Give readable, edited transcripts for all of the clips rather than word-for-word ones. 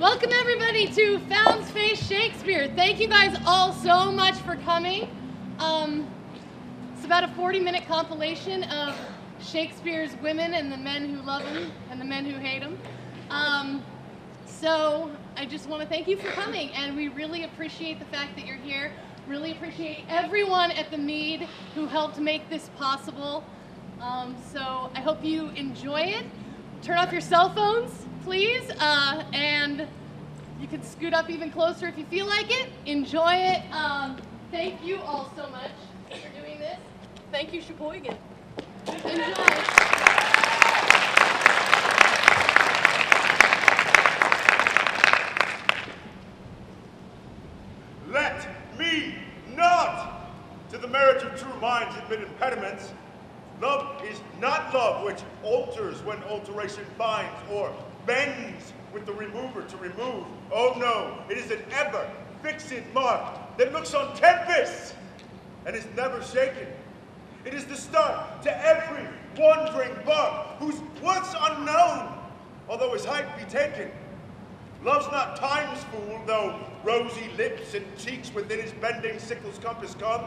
Welcome everybody to Found Space Shakespeare. Thank you guys all so much for coming. It's about a 40-minute compilation of Shakespeare's women and the men who love him and the men who hate him. So I just want to thank you for coming, and we really appreciate the fact that you're here. Really appreciate everyone at the Mead who helped make this possible. So I hope you enjoy it. Turn off your cell phones, please, and you can scoot up even closer if you feel like it. Enjoy it. Thank you all so much for doing this. Thank you, Sheboygan. Enjoy. Let me not, to the marriage of true minds, admit impediments. Love is not love which alters when alteration finds, or bends with the remover to remove. Oh no, it is an ever fixed mark that looks on tempests and is never shaken. It is the start to every wandering bud whose worth's unknown, although his height be taken. Love's not time's fool, though rosy lips and cheeks within his bending sickle's compass come.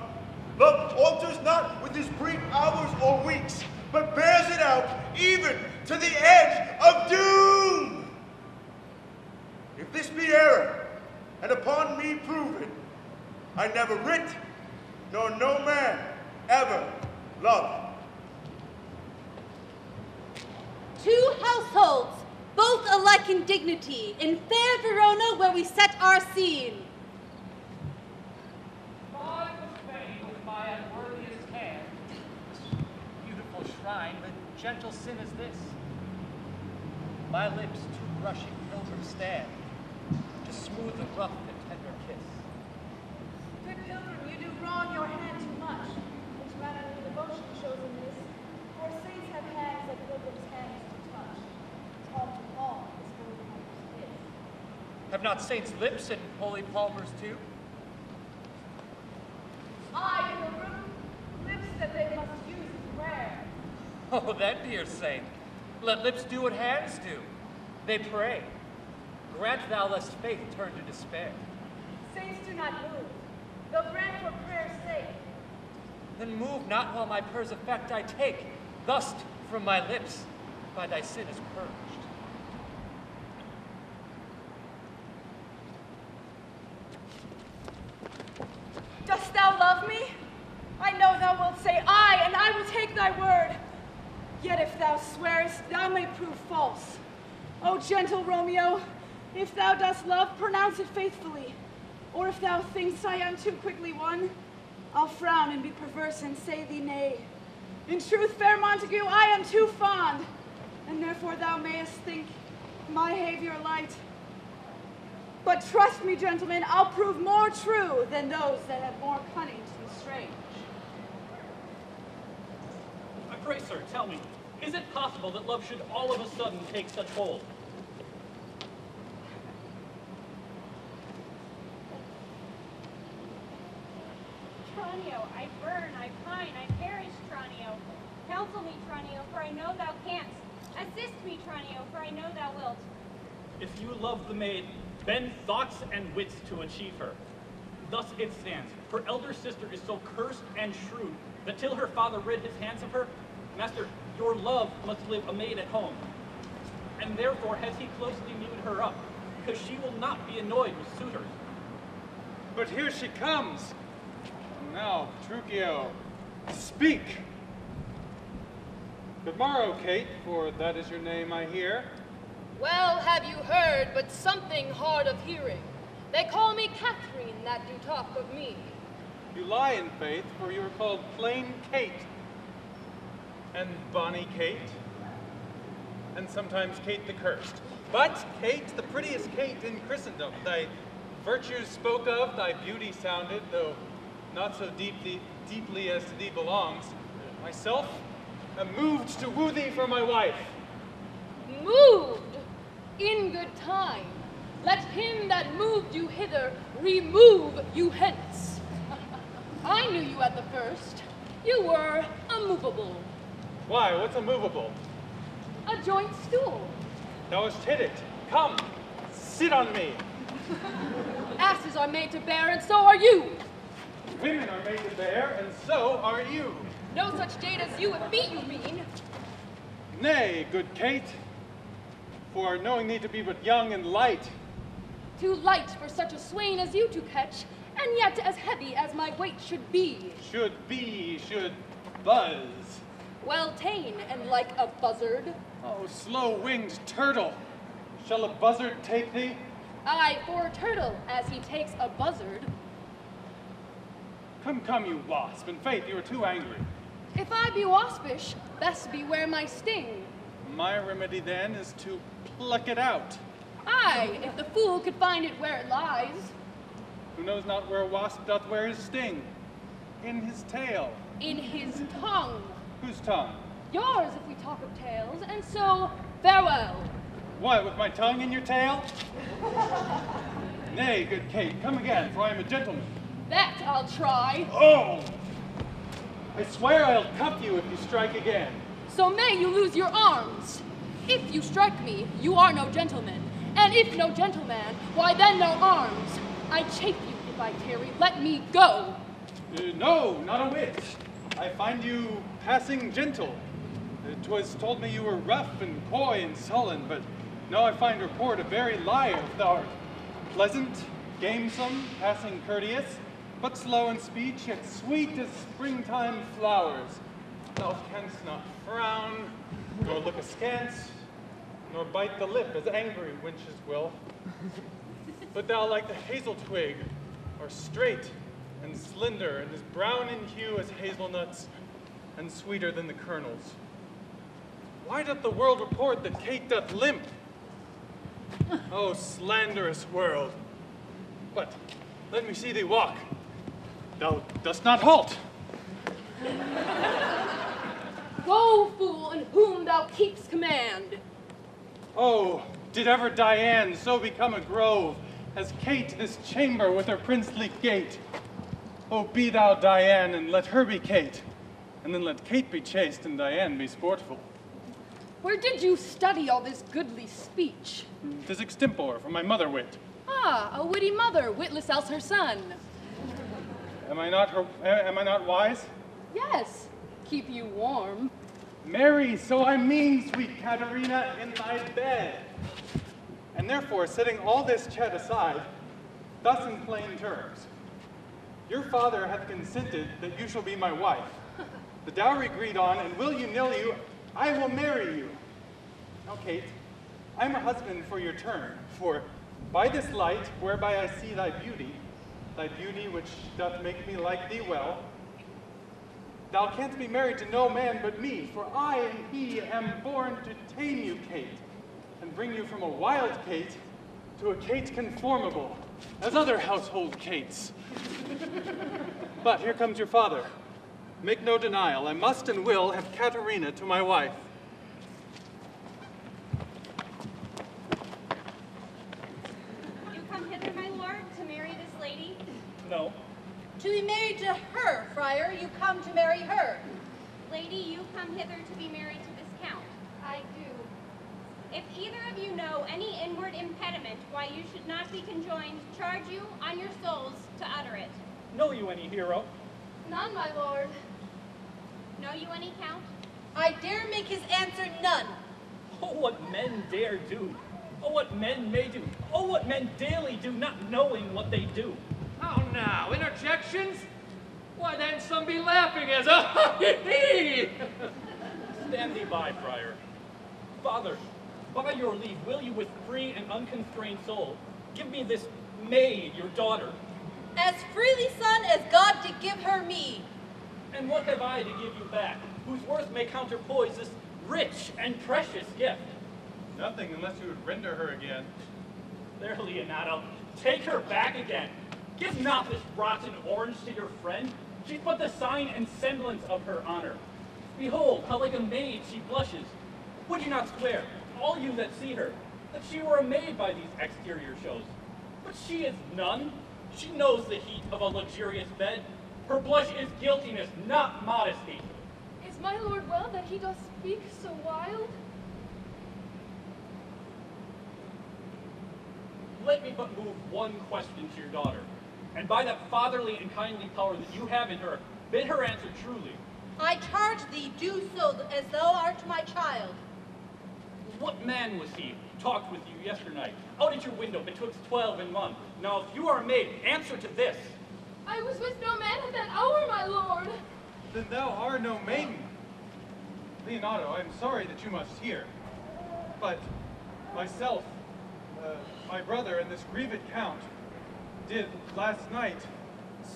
Love alters not with his brief hours or weeks, but bears it out even to the edge of doom. If this be error, and upon me proven, I never writ, nor no man ever loved. Two households, both alike in dignity, in fair Verona where we set our scene. I was fain with my unworthiest hand. Beautiful shrine, but gentle sin is this. My lips to brushing pilgrim stand, to smooth the rough and tender kiss. Good pilgrim, you do wrong your hand too much. It's rather the devotion shows in this, for saints have hands that pilgrims' hands to touch. Palm to palm is holy palmer's kiss. Have not saints lips and holy palmers too? I, pilgrim, lips that they must use in prayer. Oh, that dear saint, let lips do what hands do. They pray. Grant thou lest faith turn to despair. Saints do not move. They'll grant for prayer's sake. Then move not while my prayer's effect I take. Thus from my lips by thy sin is purged. Dost thou love me? I know thou wilt say aye, and I will take thy word. Yet if thou swearest, thou may prove false. O gentle Romeo, if thou dost love, pronounce it faithfully. Or if thou thinkst I am too quickly won, I'll frown and be perverse and say thee nay. In truth, fair Montague, I am too fond, and therefore thou mayest think my behavior light. But trust me, gentlemen, I'll prove more true than those that have more cunning to be strange. I pray, sir, tell me, is it possible that love should all of a sudden take such hold? Tranio, I burn, I pine, I perish, Tranio. Counsel me, Tranio, for I know thou canst. Assist me, Tranio, for I know thou wilt. If you love the maid, bend thoughts and wits to achieve her. Thus it stands. Her elder sister is so cursed and shrewd that till her father rid his hands of her, master, your love must live a maid at home. And therefore has he closely mewed her up, because she will not be annoyed with suitors. But here she comes. Now, Petruchio, speak. Good morrow, Kate, for that is your name, I hear. Well have you heard, but something hard of hearing. They call me Catherine that do talk of me. You lie in faith, for you are called plain Kate, and bonny Kate, and sometimes Kate the Cursed. But Kate, the prettiest Kate in Christendom, thy virtues spoke of, thy beauty sounded, though not so deeply as to thee belongs. Myself am moved to woo thee for my wife. Moved? In good time. Let him that moved you hither remove you hence. I knew you at the first. You were immovable. Why, what's immovable? A joint stool. Thou hast hit it. Come, Sit on me. Asses are made to bear, and so are you. Women are made to bear, and so are you. No such date as you and me, you mean? Nay, good Kate, for knowing thee to be but young and light. Too light for such a swain as you to catch, and yet as heavy as my weight should be. Should buzz. Well ta'en, and like a buzzard. Oh, slow-winged turtle, shall a buzzard take thee? Aye, for a turtle, as he takes a buzzard. Come, you wasp. In faith, you are too angry. If I be waspish, best beware my sting. My remedy, then, is to pluck it out. Aye, if the fool could find it where it lies. Who knows not where a wasp doth wear his sting? In his tail. In his tongue. Whose tongue? Yours, if we talk of tails, and so, farewell. What, with my tongue in your tail? Nay, good Kate, come again, for I am a gentleman. That I'll try. Oh! I swear I'll cuff you if you strike again. So may you lose your arms. If you strike me, you are no gentleman. And if no gentleman, why then no arms. I chafe you if I tarry. Let me go. No, not a whit. I find you passing gentle. 'Twas told me you were rough and coy and sullen, but now I find report a very liar. Thou art pleasant, gamesome, passing courteous, but slow in speech, yet sweet as springtime flowers. Thou canst not frown, nor look askance, nor bite the lip as angry wenches will. But thou, like the hazel twig, art straight and slender, and as brown in hue as hazelnuts, and sweeter than the kernels. Why doth the world report that Kate doth limp? Oh, slanderous world! But let me see thee walk. Thou dost not halt. Go, fool, in whom thou keepst command. Oh, did ever Diane so become a grove, as Kate this chamber with her princely gate? Oh, be thou Diane, and let her be Kate, and then let Kate be chaste, and Diane be sportful. Where did you study all this goodly speech? 'Tis extempore from my mother wit. Ah, a witty mother, witless else her son. Am I not wise? Yes, keep you warm. Marry, so I mean, sweet Katerina, in thy bed. And therefore, setting all this chat aside, thus in plain terms, your father hath consented that you shall be my wife. The dowry agreed on, and will you nill you, I will marry you. Now, Kate, I am a husband for your turn, for by this light, whereby I see thy beauty which doth make me like thee well, thou canst be married to no man but me, for I and he am born to tame you, Kate, and bring you from a wild Kate to a Kate conformable, as other household Kates. But here comes your father. Make no denial, I must and will have Katerina to my wife. You come hither, my lord, to marry this lady? No. To be married to her, friar, you come to marry her. Lady, you come hither to be married to this count. I do. If either of you know any inward impediment why you should not be conjoined, charge you on your souls to utter it. Know you any hero? None, my lord. Know you any count? I dare make his answer none. Oh, what men dare do. Oh, what men may do. Oh, what men daily do, not knowing what they do. How now, interjections? Why then some be laughing as a ha-hee-hee! Stand thee by, friar. Father, by your leave, will you with free and unconstrained soul give me this maid, your daughter? As freely, son, as God did give her me. And what have I to give you back, whose worth may counterpoise this rich and precious gift? Nothing unless you would render her again. There, Leonato, take her back again. Give not this rotten orange to your friend. She's but the sign and semblance of her honor. Behold, how like a maid she blushes. Would you not swear, all you that see her, that she were a maid by these exterior shows? But she is none. She knows the heat of a luxurious bed. Her blush is guiltiness, not modesty. Is my lord well that he doth speak so wild? let me but move one question to your daughter. And by that fatherly and kindly power that you have in her, bid her answer truly. I charge thee, do so as thou art my child. What man was he who talked with you yesternight, out at your window betwixt 12 and 1? Now, if you are a maid, answer to this. I was with no man at that hour, my lord. Then thou art no maiden. Leonardo, I am sorry that you must hear, but myself, my brother, and this grieved count did last night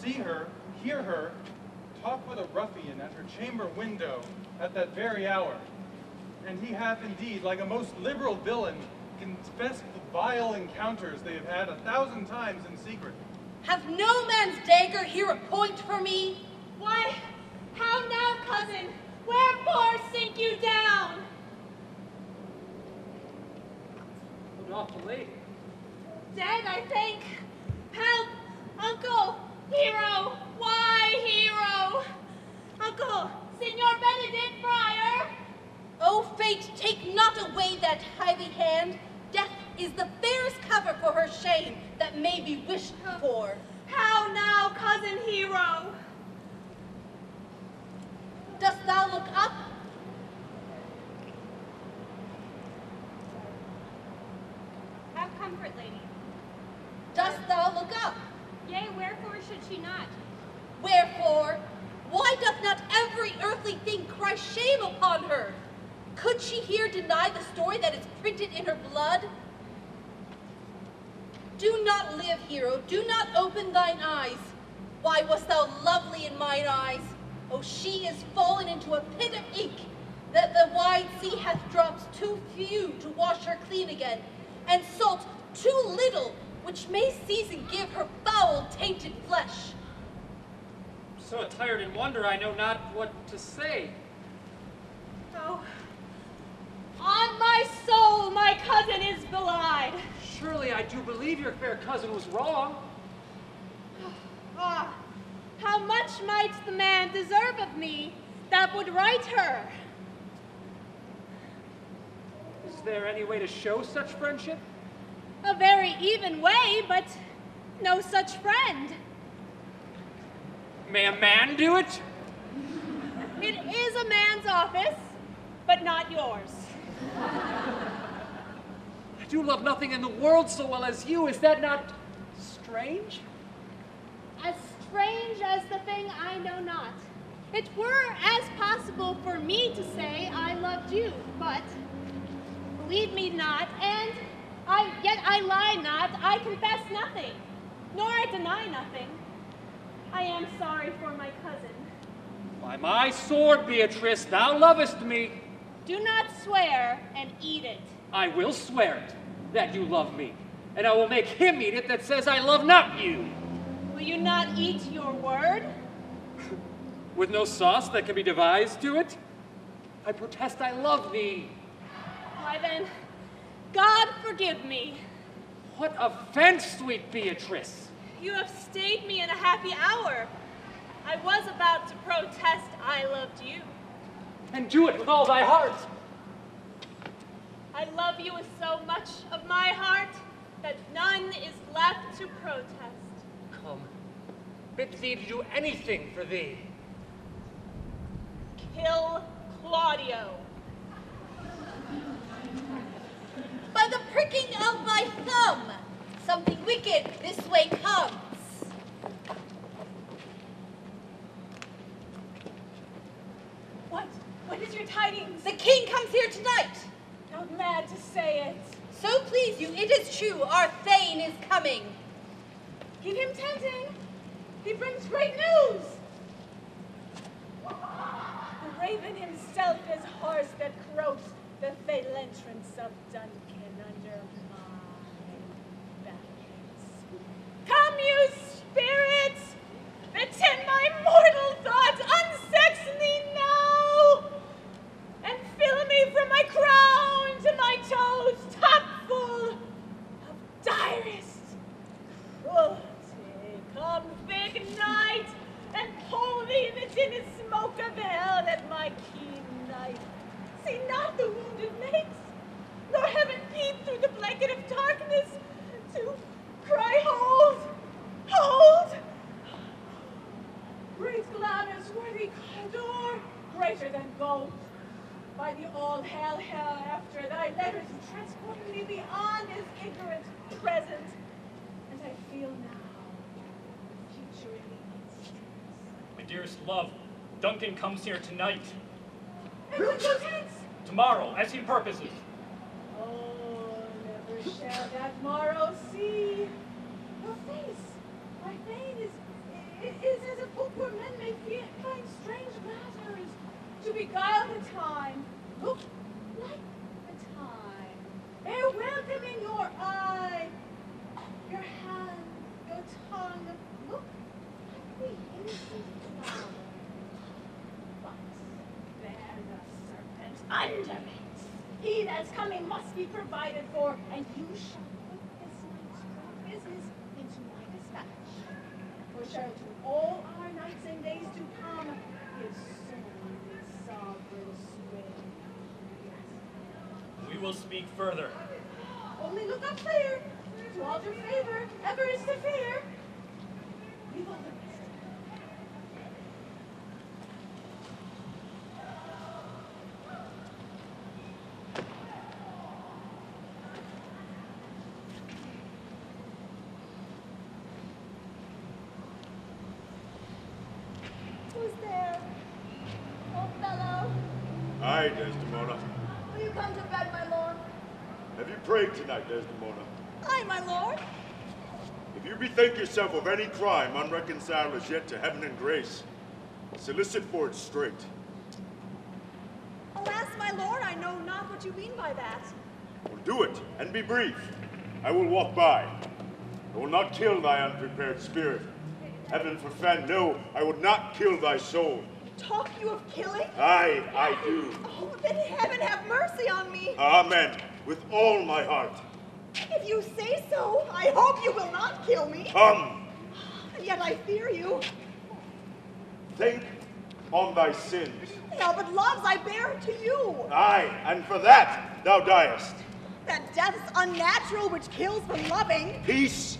see her, hear her, talk with a ruffian at her chamber window at that very hour. And he hath indeed, like a most liberal villain, confessed the vile encounters they have had 1,000 times in secret. Hath no man's dagger here a point for me? Why, how now, cousin? Wherefore sink you down? Put off the lady. Dead, I think. Help! Uncle! Hero! Why, hero? Uncle! Signor Benedict, friar! O fate, take not away that heavy hand. Death is the fairest cover for her shame that may be wished for. How now, cousin hero? Dost thou look up? Have comfort, lady. Dost thou look up? Yea, wherefore should she not? Wherefore? Why doth not every earthly thing cry shame upon her? Could she here deny the story that is printed in her blood? Do not live, hero, do not open thine eyes. Why wast thou lovely in mine eyes? Oh, she is fallen into a pit of ink, that the wide sea hath drops too few to wash her clean again, and salt too little, which may season give her foul tainted flesh. So attired in wonder, I know not what to say. Oh, on my soul, my cousin is belied. Surely I do believe your fair cousin was wrong. Ah, how much might the man deserve of me that would right her? Is there any way to show such friendship? A very even way, but no such friend. May a man do it? It is a man's office, but not yours. I do love nothing in the world so well as you. Is that not strange? As strange as the thing I know not. It were as possible for me to say I loved you, but believe me not, and yet I lie not, I confess nothing, nor I deny nothing. I am sorry for my cousin. By my sword, Beatrice, thou lovest me. Do not swear and eat it. I will swear it, that you love me, and I will make him eat it that says I love not you. Will you not eat your word? With no sauce that can be devised to it? I protest I love thee. Why then, God forgive me. What offense, sweet Beatrice? You have stayed me in a happy hour. I was about to protest I loved you. And do it with all thy heart. I love you with so much of my heart that none is left to protest. Come, bid thee to do anything for thee. Kill Claudio. By the pricking of my thumb, something wicked this way comes. What is your tidings? The king comes here tonight. Not mad to say it. So please you, it is true, our Thane is coming. Keep him tending. He brings great news. The raven himself is horse that croaks the fatal entrance of Duncan under my battlements. Come, you spirits, that in my mortal thoughts unsex me now, and fill me from my crown to my toes, top full of direst cruelty. Come, thick night, and pull me in the tinted smoke of hell at my keen knife. See not the wounded mates, nor heaven peep through the blanket of darkness to present. And I feel now the future in the instance. My dearest love, Duncan comes here tonight. And when goes hence? Tomorrow, as he purposes. Oh, never shall that morrow see. Your face, my fame is as a book where men may find strange matters to beguile the time. Look like the time. Ere welcome in your eye, your hand, your tongue, look like the innocent flower. But bear the serpent under it. He that's coming must be provided for, and you shall put this night's business into my dispatch. For shall to all our nights and days to come give sole sovereign sway. We will speak further. Only look up clear. To alter favor, ever is to fear. Leave all the rest. Who's there? Othello, Aye, Desdemona. will you come to bed, my lord? Have you prayed tonight, Desdemona? Aye, my lord. If you bethink yourself of any crime unreconciled as yet to heaven and grace, solicit for it straight. Alas, my lord, I know not what you mean by that. Well, do it, and be brief. I will walk by. I will not kill thy unprepared spirit. Heaven forfend, no, I would not kill thy soul. Talk you of killing? Aye, I do. Oh, then heaven have mercy on me. Amen, with all my heart. If you say so, I hope you will not kill me. Come, And yet I fear you. think on thy sins. Yeah, but loves I bear to you. Aye, and for that thou diest. That death's unnatural which kills from loving. Peace,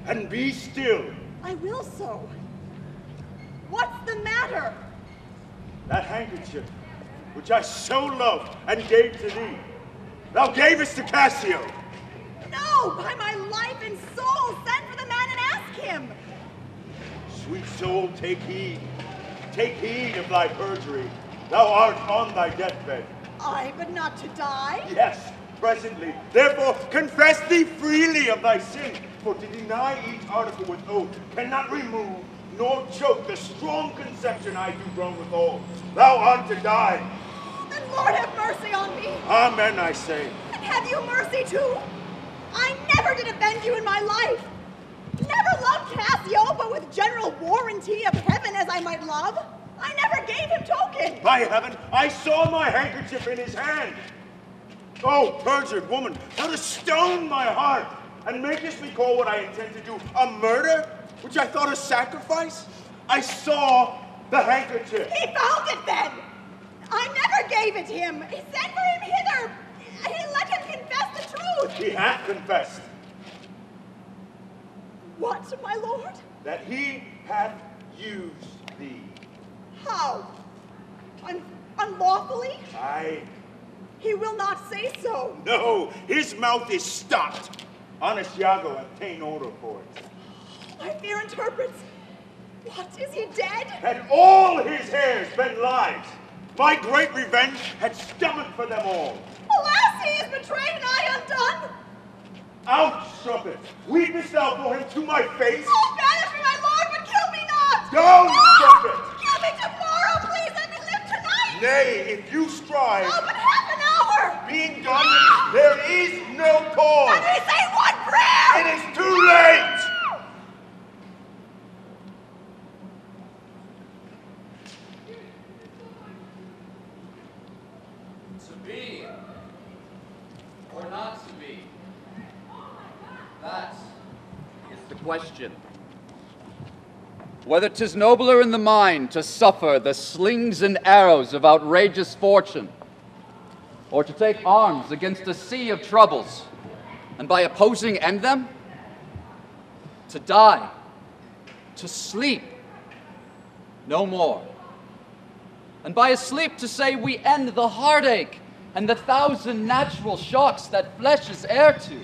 and be still. I will so. What's the matter? That handkerchief, which I so loved and gave to thee, thou gavest to Cassio. No, by my life and soul, send for the man and ask him. Sweet soul, take heed. Take heed of thy perjury. Thou art on thy deathbed. Aye, but not to die. Yes, presently. Therefore, confess thee freely of thy sin. For to deny each article with oath cannot remove nor choke the strong conception I do groan withal. Thou art to die. Then Lord have mercy on me. Amen, I say. And have you mercy too? I never did offend you in my life. Never loved Cassio, but with general warranty of heaven as I might love. I never gave him token. By heaven, I saw my handkerchief in his hand. Oh, perjured woman, thou dost stone my heart, and makest me call what I intend to do a murder, which I thought a sacrifice? I saw the handkerchief. He found it then. I never gave it him. He sent for him hither. He let him confess the truth. He hath confessed What, my lord? that he hath used thee. How? Unlawfully? Aye. He will not say so. No, his mouth is stopped. Honest Iago hath ta'en order for it. My fear interprets. What, is he dead? Had all his hairs been lives, my great revenge had stomach for them all. Alas, he is betrayed and I undone. Out, strumpet! Weepest thou for him to my face? Oh, banish me, my lord, but kill me not! Down, strumpet! Kill me tomorrow, please, let me live tonight! Nay, if you strive, Oh, but half an hour! being done, there is no cause. Let me say one prayer! It is too late! To be or not to be? That is the question. Whether 'tis nobler in the mind to suffer the slings and arrows of outrageous fortune, or to take arms against a sea of troubles, and by opposing end them, to die, to sleep, no more. And by a sleep to say we end the heartache and the thousand natural shocks that flesh is heir to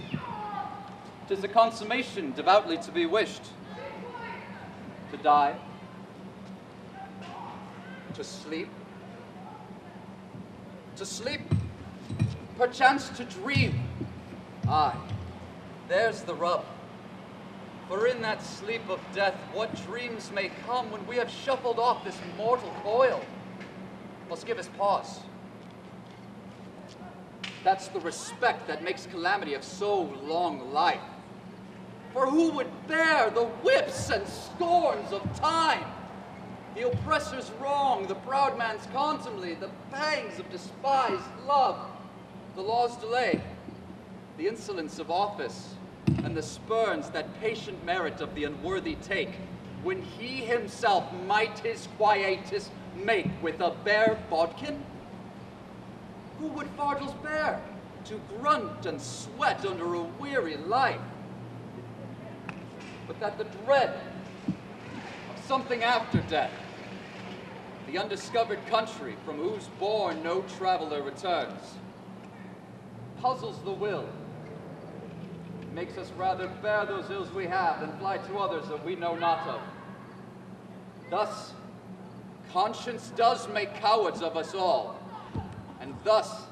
'Tis a consummation devoutly to be wished. To die, to sleep, perchance to dream. Aye, there's the rub. For in that sleep of death, what dreams may come when we have shuffled off this mortal coil? Must give us pause. That's the respect that makes calamity of so long life. For who would bear the whips and scorns of time? The oppressor's wrong, the proud man's contumely, the pangs of despised love, the law's delay, the insolence of office, and the spurns that patient merit of the unworthy take, when he himself might his quietus make with a bare bodkin? Who would fardels bear to grunt and sweat under a weary life? But that the dread of something after death, the undiscovered country from whose bourne no traveler returns, puzzles the will, makes us rather bear those ills we have than fly to others that we know not of. Thus, conscience does make cowards of us all, and thus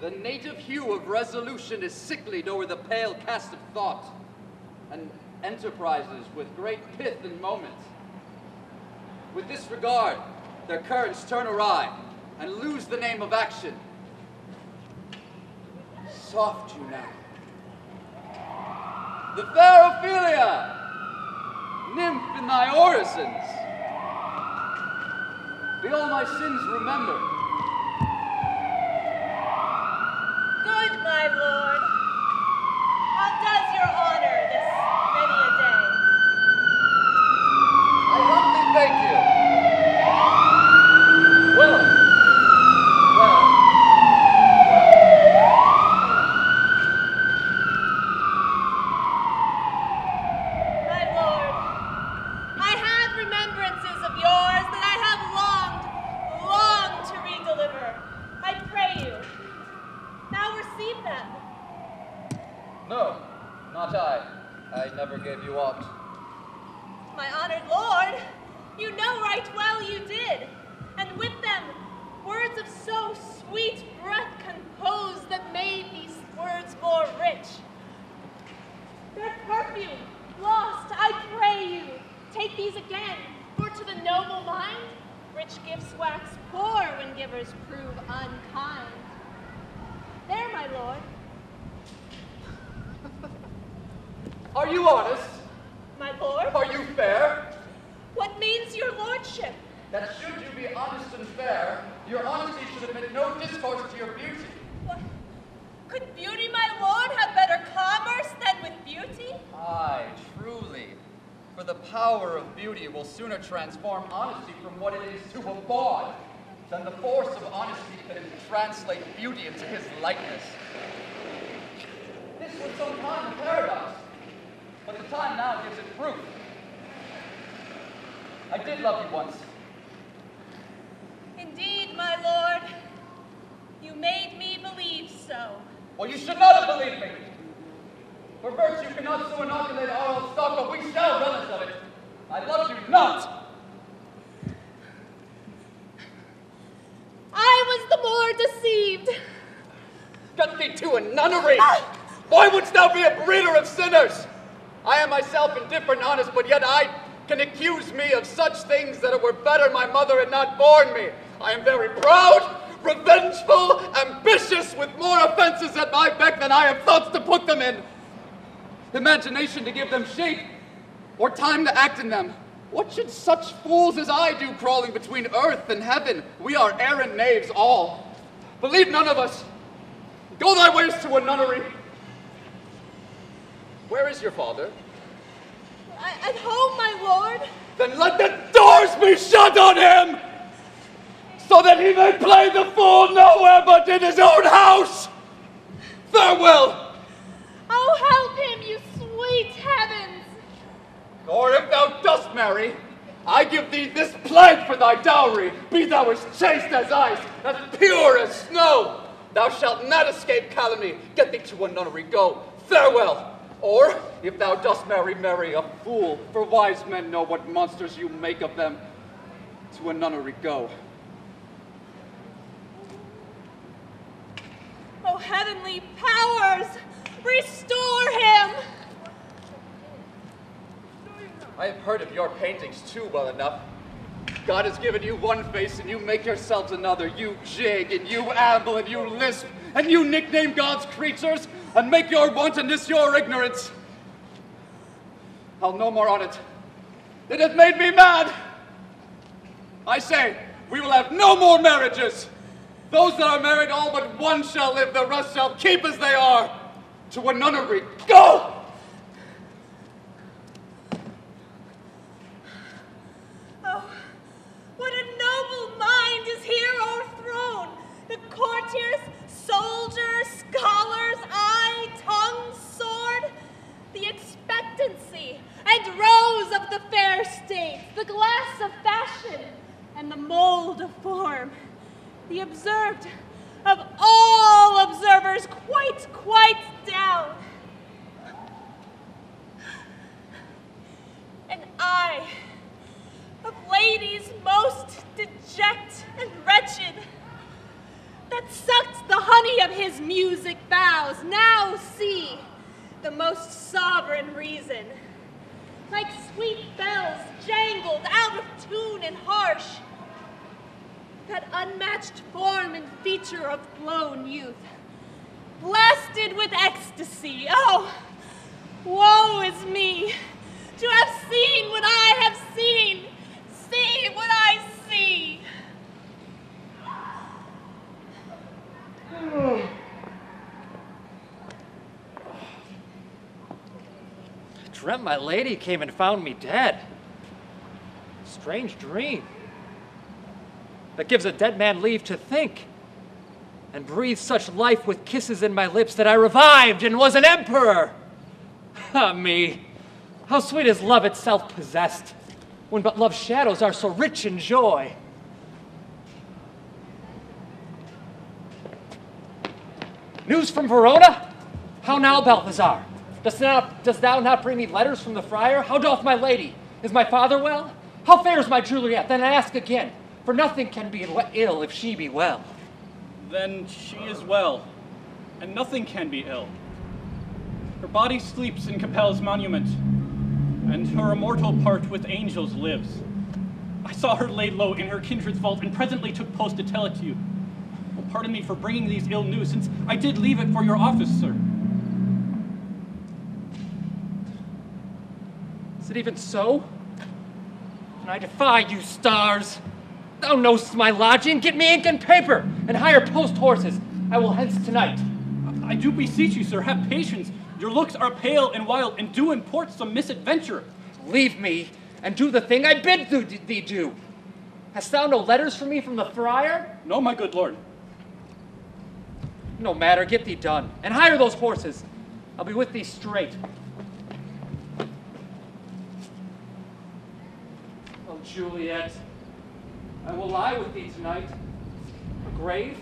the native hue of resolution is sicklied o'er the pale cast of thought, and enterprises with great pith and moment. With this regard, their currents turn awry, and lose the name of action. Soft you now. The fair Ophelia, nymph in thy orisons, be all my sins remembered. Good, my lord. How does your honor this many a day? I humbly thank you. Well. My lord, I have remembrances of yours that I have longed to redeliver. I pray you, now receive them. No, not I. I never gave you aught. My honored lord, you know right well you did, and with them words of so sweet breath composed that made these words more rich. Their perfume lost, I pray you, take these again, for to the noble mind, rich gifts wax poor when givers prove unkind. There, my lord. Are you honest? My lord? Are you fair? What means your lordship? That should you be honest and fair, your honesty should admit no discourse to your beauty. What? Could beauty, my lord, have better commerce than with beauty? Aye, truly. For the power of beauty will sooner transform honesty from what it is to a bawd, than the force of honesty can translate beauty into his likeness. This was some time a paradox, but the time now gives it proof. I did love you once. Indeed, my lord, you made me believe so. Well, you should not have believed me. For virtue cannot so inoculate our old stock, but we shall relish of it. I loved you not. I was the more deceived. Get thee to a nunnery! Why wouldst thou be a breeder of sinners? I am myself indifferent and honest, but yet I can accuse me of such things that it were better my mother had not borne me. I am very proud, revengeful, ambitious, with more offenses at my beck than I have thoughts to put them in. Imagination to give them shape, or time to act in them. What should such fools as I do crawling between earth and heaven? We are errant knaves all. Believe none of us. Go thy ways to a nunnery. Where is your father? At home, my lord. Then let the doors be shut on him, so that he may play the fool nowhere but in his own house. Farewell. Oh, help him, you sweet heavens. Or if thou dost marry, I give thee this plague for thy dowry. Be thou as chaste as ice, as pure as snow. Thou shalt not escape calumny. Get thee to a nunnery, go. Farewell. Or, if thou dost marry a fool, for wise men know what monsters you make of them, to a nunnery go. Oh, heavenly powers, restore him! I have heard of your paintings too well enough. God has given you one face and you make yourselves another. You jig and you amble and you lisp and you nickname God's creatures and make your wantonness your ignorance. I'll no more on it. It hath made me mad. I say, we will have no more marriages. Those that are married, all but one shall live, the rest shall keep as they are. To a nunnery, go! Oh, what a noble mind is here o'erthrown! The courtiers, soldiers, scholars, eye, tongue, sword, the expectancy and rose of the fair state, the glass of fashion, and the mold of form, the observed of all observers quite down. And I, of ladies most deject and wretched, that sucked the honey of his music vows, now see the most sovereign reason. Like sweet bells jangled out of tune and harsh, that unmatched form and feature of blown youth, blasted with ecstasy. Oh, woe is me, to have seen what I have seen, see what I see. I dreamt my lady came and found me dead. Strange dream. That gives a dead man leave to think, and breathes such life with kisses in my lips that I revived and was an emperor. Ah, me, how sweet is love itself possessed, when but love's shadows are so rich in joy. News from Verona? How now, Balthazar? Dost thou not bring me letters from the friar? How doth my lady? Is my father well? How fares my Juliet? Then I ask again, for nothing can be ill if she be well. Then she is well, and nothing can be ill. Her body sleeps in Capel's monument, and her immortal part with angels lives. I saw her laid low in her kindred's vault, and presently took post to tell it to you. Oh, pardon me for bringing these ill news, since I did leave it for your office, sir. Is it even so? And I defy you, stars. Thou know'st my lodging. Get me ink and paper, and hire post horses. I will hence tonight. I do beseech you, sir, have patience. Your looks are pale and wild, and do import some misadventure. Leave me, and do the thing I bid thee do. Hast thou no letters for me from the friar? No, my good lord. No matter, get thee done, and hire those horses. I'll be with thee straight. Oh, Juliet, I will lie with thee tonight. A grave?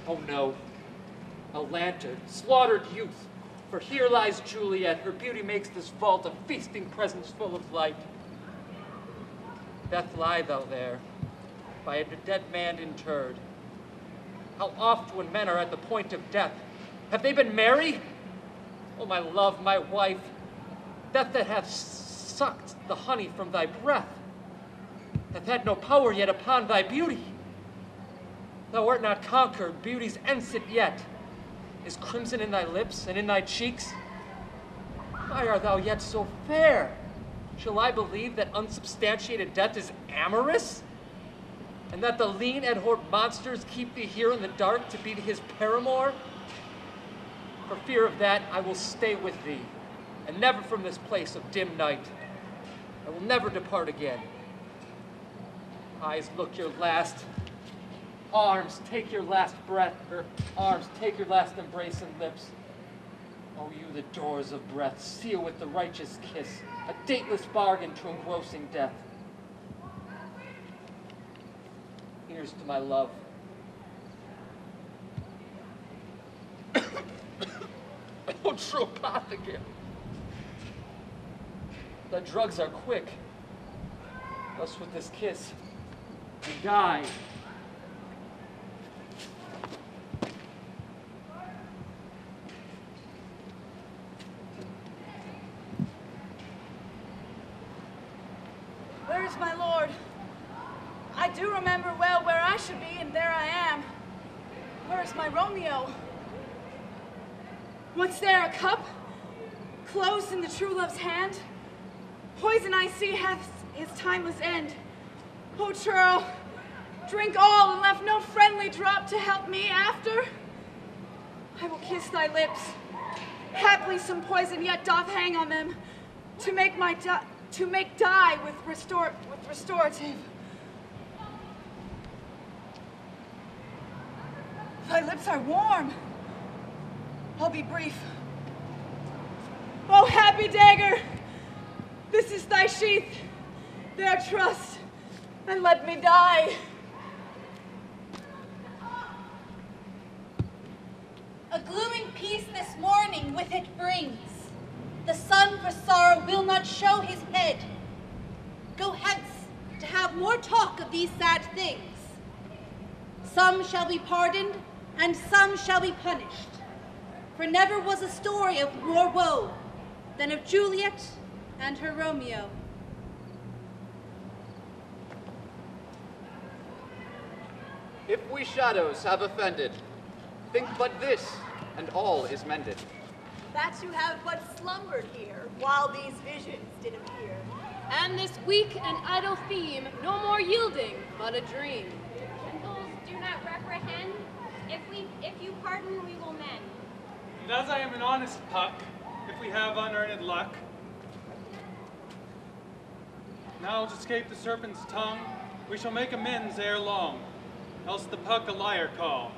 Oh no, a lantern, slaughtered youth. For here lies Juliet, her beauty makes this vault a feasting presence full of light. Death, lie thou there, by a dead man interred. How oft when men are at the point of death, have they been merry? Oh, my love, my wife, death that hath sucked the honey from thy breath, hath had no power yet upon thy beauty. Thou art not conquered, beauty's ensign yet is crimson in thy lips and in thy cheeks. Why art thou yet so fair? Shall I believe that unsubstantiated death is amorous? And that the lean and horrid monsters keep thee here in the dark to be his paramour? For fear of that, I will stay with thee, and never from this place of dim night. I will never depart again. Eyes, look your last. Arms, take your last breath, or arms, take your last embrace, and lips. Oh, you the doors of breath, seal with the righteous kiss, a dateless bargain to engrossing death. Here's to my love. Oh, true path again. The drugs are quick. Thus with this kiss, I die. Where is my lord? I do remember well where I should be, and there I am. Where is my Romeo? Once there a cup, closed in the true love's hand? Poison I see hath his timeless end. O churl, drink all and left no friendly drop to help me after. I will kiss thy lips. Haply some poison yet doth hang on them, to make dye with restorative. Thy lips are warm. I'll be brief. Oh, happy dagger, this is thy sheath. There trust, and let me die. A glooming peace this morning with it brings. The sun for sorrow will not show his head. Go hence to have more talk of these sad things. Some shall be pardoned, and some shall be punished. For never was a story of more woe than of Juliet and her Romeo. If we shadows have offended, think but this, and all is mended. That you have but slumbered here, while these visions did appear. And this weak and idle theme, no more yielding, but a dream. Gentles, do not reprehend. If you pardon, we will mend. And as I am an honest puck, if we have unearned luck, now to escape the serpent's tongue, we shall make amends ere long, else the puck a liar call.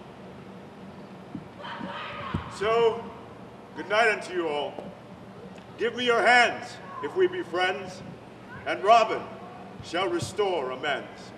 So, good night unto you all. Give me your hands, if we be friends, and Robin shall restore amends.